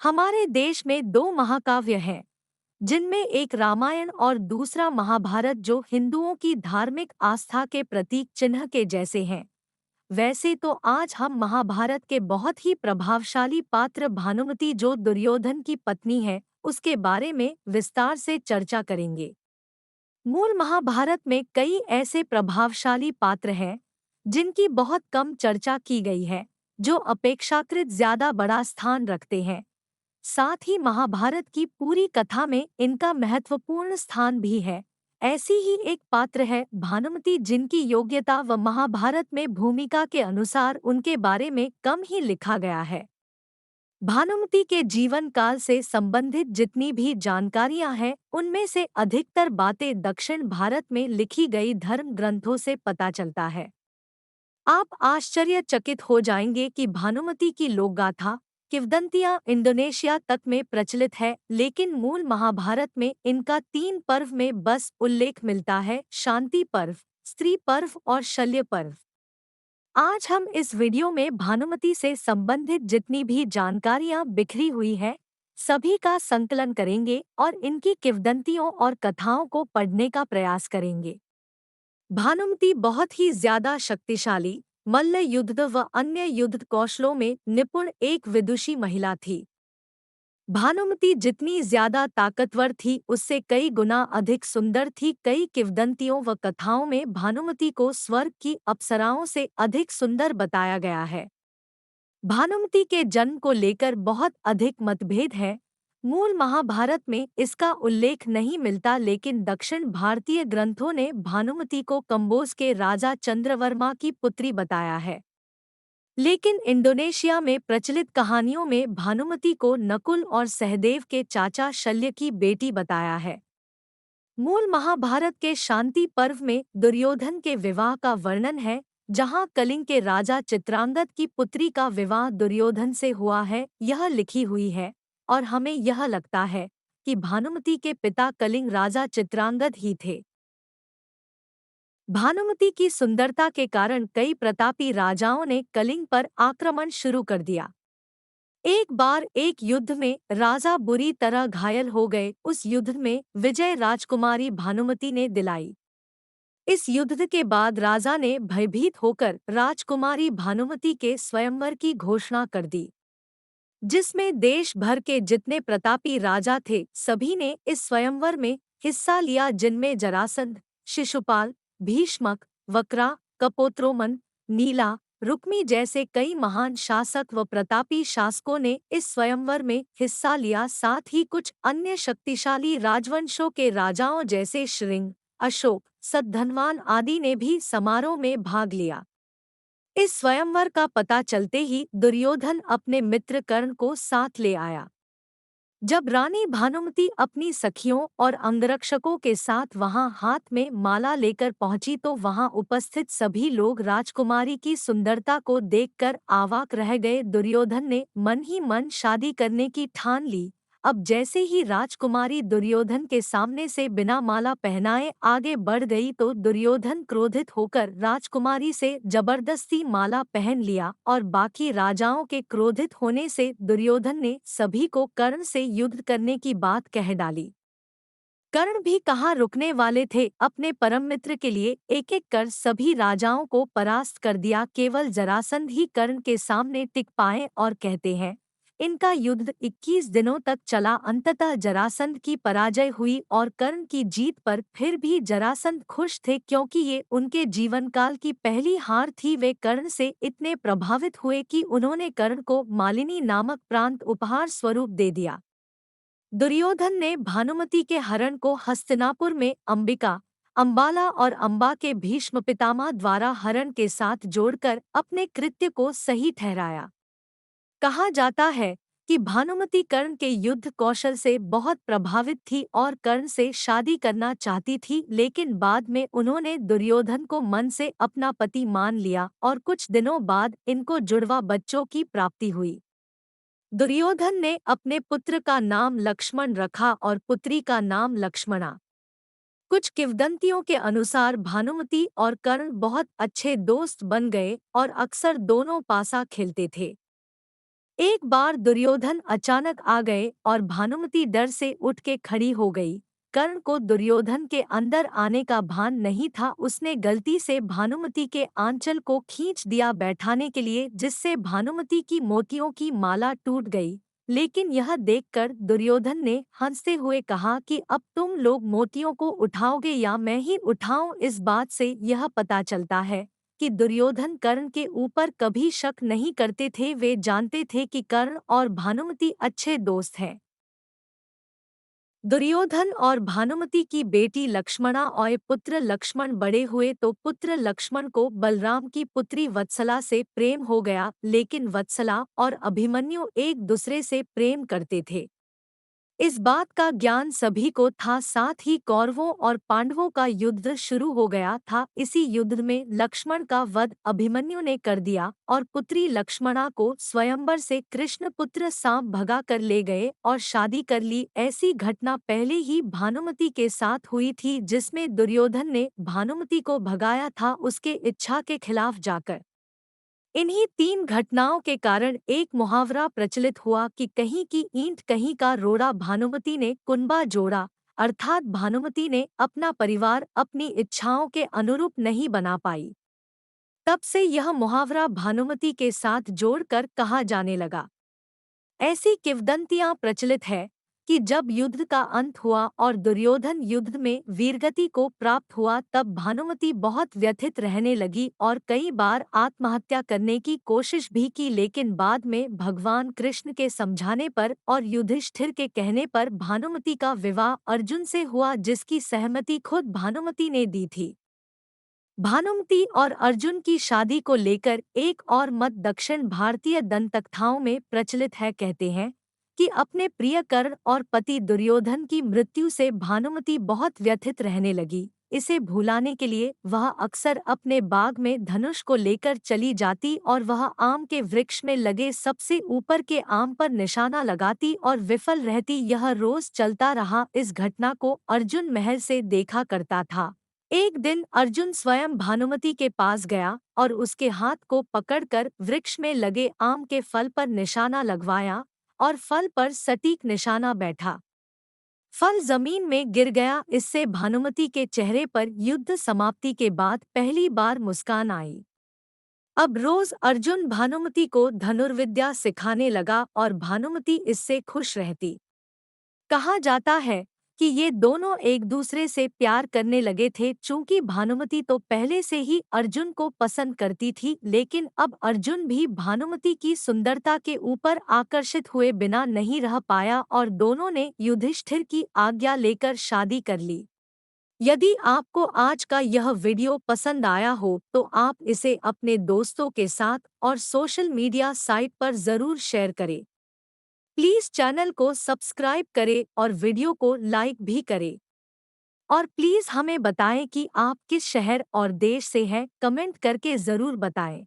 हमारे देश में दो महाकाव्य हैं, जिनमें एक रामायण और दूसरा महाभारत, जो हिंदुओं की धार्मिक आस्था के प्रतीक चिन्ह के जैसे हैं। वैसे तो आज हम महाभारत के बहुत ही प्रभावशाली पात्र भानुमति, जो दुर्योधन की पत्नी है, उसके बारे में विस्तार से चर्चा करेंगे। मूल महाभारत में कई ऐसे प्रभावशाली पात्र हैं जिनकी बहुत कम चर्चा की गई है, जो अपेक्षाकृत ज्यादा बड़ा स्थान रखते हैं। साथ ही महाभारत की पूरी कथा में इनका महत्वपूर्ण स्थान भी है। ऐसी ही एक पात्र है भानुमति, जिनकी योग्यता व महाभारत में भूमिका के अनुसार उनके बारे में कम ही लिखा गया है। भानुमति के जीवन काल से संबंधित जितनी भी जानकारियां हैं, उनमें से अधिकतर बातें दक्षिण भारत में लिखी गई धर्म ग्रंथों से पता चलता है। आप आश्चर्यचकित हो जाएंगे कि भानुमति की लोकगाथा किंवदंतियां इंडोनेशिया तक में प्रचलित है, लेकिन मूल महाभारत में इनका 3 पर्व में बस उल्लेख मिलता है: शांति पर्व, स्त्री पर्व और शल्य पर्व। आज हम इस वीडियो में भानुमति से संबंधित जितनी भी जानकारियां बिखरी हुई है, सभी का संकलन करेंगे और इनकी किंवदंतियों और कथाओं को पढ़ने का प्रयास करेंगे। भानुमति बहुत ही ज्यादा शक्तिशाली, मल्ल युद्ध व अन्य युद्ध कौशलों में निपुण एक विदुषी महिला थी। भानुमति जितनी ज्यादा ताकतवर थी, उससे कई गुना अधिक सुंदर थी। कई किंवदंतियों व कथाओं में भानुमति को स्वर्ग की अप्सराओं से अधिक सुंदर बताया गया है। भानुमति के जन्म को लेकर बहुत अधिक मतभेद है। मूल महाभारत में इसका उल्लेख नहीं मिलता, लेकिन दक्षिण भारतीय ग्रंथों ने भानुमति को कंबोज के राजा चंद्रवर्मा की पुत्री बताया है। लेकिन इंडोनेशिया में प्रचलित कहानियों में भानुमति को नकुल और सहदेव के चाचा शल्य की बेटी बताया है। मूल महाभारत के शांति पर्व में दुर्योधन के विवाह का वर्णन है, जहां कलिंग के राजा चित्रांगद की पुत्री का विवाह दुर्योधन से हुआ है, यह लिखी हुई है। और हमें यह लगता है कि भानुमति के पिता कलिंग राजा चित्रांगद ही थे। भानुमति की सुंदरता के कारण कई प्रतापी राजाओं ने कलिंग पर आक्रमण शुरू कर दिया। एक बार एक युद्ध में राजा बुरी तरह घायल हो गए। उस युद्ध में विजय राजकुमारी भानुमति ने दिलाई। इस युद्ध के बाद राजा ने भयभीत होकर राजकुमारी भानुमति के स्वयंवर की घोषणा कर दी, जिसमें देश भर के जितने प्रतापी राजा थे, सभी ने इस स्वयंवर में हिस्सा लिया, जिनमें जरासंध, शिशुपाल, भीष्मक, वक्रा, कपोत्रोमन, नीला, रुक्मी जैसे कई महान शासक व प्रतापी शासकों ने इस स्वयंवर में हिस्सा लिया। साथ ही कुछ अन्य शक्तिशाली राजवंशों के राजाओं जैसे श्रृंग, अशोक, सद्धनवान आदि ने भी समारोह में भाग लिया। इस स्वयंवर का पता चलते ही दुर्योधन अपने मित्र कर्ण को साथ ले आया। जब रानी भानुमति अपनी सखियों और अंगरक्षकों के साथ वहां हाथ में माला लेकर पहुंची, तो वहां उपस्थित सभी लोग राजकुमारी की सुंदरता को देखकर आवाक रह गए। दुर्योधन ने मन ही मन शादी करने की ठान ली। अब जैसे ही राजकुमारी दुर्योधन के सामने से बिना माला पहनाए आगे बढ़ गई, तो दुर्योधन क्रोधित होकर राजकुमारी से जबरदस्ती माला पहन लिया और बाकी राजाओं के क्रोधित होने से दुर्योधन ने सभी को कर्ण से युद्ध करने की बात कह डाली। कर्ण भी कहाँ रुकने वाले थे, अपने परम मित्र के लिए एक एक कर सभी राजाओं को परास्त कर दिया। केवल जरासंध ही कर्ण के सामने टिक पाए और कहते हैं, इनका युद्ध 21 दिनों तक चला। अंततः जरासंध की पराजय हुई और कर्ण की जीत पर फिर भी जरासंध खुश थे, क्योंकि ये उनके जीवनकाल की पहली हार थी। वे कर्ण से इतने प्रभावित हुए कि उन्होंने कर्ण को मालिनी नामक प्रांत उपहार स्वरूप दे दिया। दुर्योधन ने भानुमति के हरण को हस्तिनापुर में अंबिका, अंबाला और अंबा के भीष्म पितामह द्वारा हरण के साथ जोड़कर अपने कृत्य को सही ठहराया। कहा जाता है कि भानुमति कर्ण के युद्ध कौशल से बहुत प्रभावित थी और कर्ण से शादी करना चाहती थी, लेकिन बाद में उन्होंने दुर्योधन को मन से अपना पति मान लिया और कुछ दिनों बाद इनको जुड़वा बच्चों की प्राप्ति हुई। दुर्योधन ने अपने पुत्र का नाम लक्ष्मण रखा और पुत्री का नाम लक्ष्मणा। कुछ किंवदंतियों के अनुसार भानुमति और कर्ण बहुत अच्छे दोस्त बन गए और अक्सर दोनों पासा खेलते थे। एक बार दुर्योधन अचानक आ गए और भानुमति डर से उठ के खड़ी हो गई। कर्ण को दुर्योधन के अंदर आने का भान नहीं था। उसने गलती से भानुमति के आंचल को खींच दिया बैठाने के लिए, जिससे भानुमति की मोतियों की माला टूट गई। लेकिन यह देखकर दुर्योधन ने हंसते हुए कहा कि अब तुम लोग मोतियों को उठाओगे या मैं ही उठाऊं। इस बात से यह पता चलता है कि दुर्योधन कर्ण के ऊपर कभी शक नहीं करते थे। वे जानते थे कि कर्ण और भानुमति अच्छे दोस्त हैं। दुर्योधन और भानुमति की बेटी लक्ष्मणा और पुत्र लक्ष्मण बड़े हुए तो पुत्र लक्ष्मण को बलराम की पुत्री वत्सला से प्रेम हो गया। लेकिन वत्सला और अभिमन्यु एक दूसरे से प्रेम करते थे। इस बात का ज्ञान सभी को था। साथ ही कौरवों और पांडवों का युद्ध शुरू हो गया था। इसी युद्ध में लक्ष्मण का वध अभिमन्यु ने कर दिया और पुत्री लक्ष्मणा को स्वयंवर से कृष्ण पुत्र सांब भगा कर ले गए और शादी कर ली। ऐसी घटना पहले ही भानुमति के साथ हुई थी, जिसमें दुर्योधन ने भानुमति को भगाया था उसके इच्छा के खिलाफ जाकर। इन्हीं तीन घटनाओं के कारण एक मुहावरा प्रचलित हुआ कि कहीं की ईंट कहीं का रोड़ा। भानुमति ने कुनबा जोड़ा, अर्थात भानुमति ने अपना परिवार अपनी इच्छाओं के अनुरूप नहीं बना पाई। तब से यह मुहावरा भानुमति के साथ जोड़कर कहा जाने लगा। ऐसी किंवदंतियां प्रचलित है कि जब युद्ध का अंत हुआ और दुर्योधन युद्ध में वीरगति को प्राप्त हुआ, तब भानुमति बहुत व्यथित रहने लगी और कई बार आत्महत्या करने की कोशिश भी की। लेकिन बाद में भगवान कृष्ण के समझाने पर और युधिष्ठिर के कहने पर भानुमति का विवाह अर्जुन से हुआ, जिसकी सहमति खुद भानुमति ने दी थी। भानुमति और अर्जुन की शादी को लेकर एक और मत दक्षिण भारतीय दंतकथाओं में प्रचलित है। कहते हैं कि अपने प्रिय कर्ण और पति दुर्योधन की मृत्यु से भानुमति बहुत व्यथित रहने लगी। इसे भुलाने के लिए वह अक्सर अपने बाग में धनुष को लेकर चली जाती और वह आम के वृक्ष में लगे सबसे ऊपर के आम पर निशाना लगाती और विफल रहती। यह रोज चलता रहा। इस घटना को अर्जुन महल से देखा करता था। एक दिन अर्जुन स्वयं भानुमति के पास गया और उसके हाथ को पकड़कर वृक्ष में लगे आम के फल पर निशाना लगवाया और फल पर सटीक निशाना बैठा। फल जमीन में गिर गया। इससे भानुमति के चेहरे पर युद्ध समाप्ति के बाद पहली बार मुस्कान आई। अब रोज अर्जुन भानुमति को धनुर्विद्या सिखाने लगा और भानुमति इससे खुश रहती। कहा जाता है कि ये दोनों एक दूसरे से प्यार करने लगे थे। चूंकि भानुमति तो पहले से ही अर्जुन को पसंद करती थी, लेकिन अब अर्जुन भी भानुमति की सुंदरता के ऊपर आकर्षित हुए बिना नहीं रह पाया और दोनों ने युधिष्ठिर की आज्ञा लेकर शादी कर ली। यदि आपको आज का यह वीडियो पसंद आया हो तो आप इसे अपने दोस्तों के साथ और सोशल मीडिया साइट पर ज़रूर शेयर करें। प्लीज़ चैनल को सब्सक्राइब करें और वीडियो को लाइक भी करें। और प्लीज़ हमें बताएं कि आप किस शहर और देश से हैं, कमेंट करके ज़रूर बताएं।